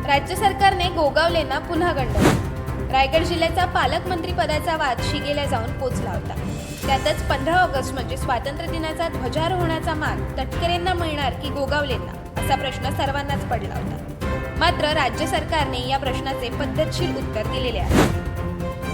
राज्य सरकारने गोगावलेंना पुन्हा गंडवलं। रायगड जिल्ह्याचा पालकमंत्री पदाचा वाद शिगेला जाऊन पोचला होता। त्यातच 15 ऑगस्ट म्हणजे स्वातंत्र्य दिनाचा ध्वजारोहणाचा मान तटकरेंना मिळणार की गोगावलेंना असा प्रश्न सर्वांनाच पडला होता। मात्र राज्य सरकारने या प्रश्नाचे पद्धतशीर उत्तर दिलेले आहे।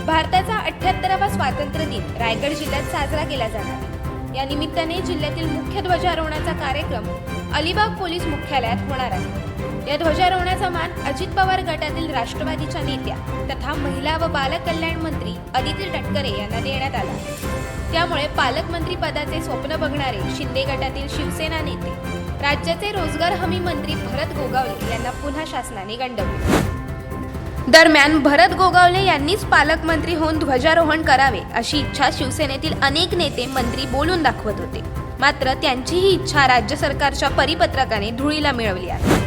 भारताचा 78वा स्वातंत्र्य दिन रायगड जिल्ह्यात साजरा केला जाणार आहे। या निमित्ताने जिल्ह्यातील मुख्य ध्वजारोहणाचा कार्यक्रम अलिबाग पोलीस मुख्यालयात होणार आहे। या ध्वजारोहणाचा मान अजित पवार गटातील राष्ट्रवादीच्या नेत्या तथा महिला व बाल कल्याण मंत्री अदिती तटकरे यांना देण्यात आला। त्यामुळे पालकमंत्री पदाचे स्वप्न बघणारे शिंदे गटातील शिवसेना नेते राज्याचे रोजगार हमी मंत्री भरत गोगावले यांना पुन्हा शासनाने गंडवले। दरम्यान भरत गोगावले यांनीच पालकमंत्री होऊन ध्वजारोहण करावे अशी इच्छा शिवसेनेतील अनेक नेते मंत्री बोलून दाखवत होते। मात्र त्यांची ही इच्छा राज्य सरकारच्या परिपत्रकाने धुळीला मिळवली आहे।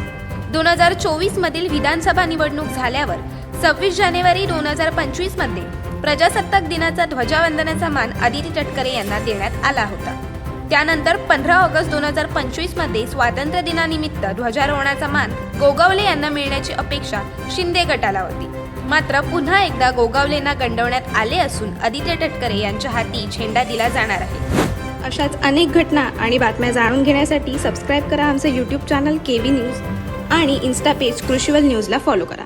2024 मधील विधानसभा निवडणूक झाल्यावर 26 जानेवारी 2025 मध्ये प्रजासत्ताक दिनाचा ध्वजावंदनाचा मान अदिती तटकरे यांना देण्यात आला होता। त्यानंतर 15 ऑगस्ट 2025 मध्ये स्वातंत्र्य दिनानिमित्त ध्वजारोहणाचा मान गोगावले यांना मिळण्याची अपेक्षा शिंदे गटाला होती। मात्र पुन्हा एकदा गोगावलेंना गंडवण्यात आले असून अदिती तटकरे यांच्या हाती झेंडा दिला जाणार आहे। अशाच अनेक घटना आणि बातम्या जाणून घेण्यासाठी सबस्क्राईब करा आमचे YouTube चॅनल केवी न्यूज आणि इन्स्टा पेज कृषीवल न्यूजला फॉलो करा।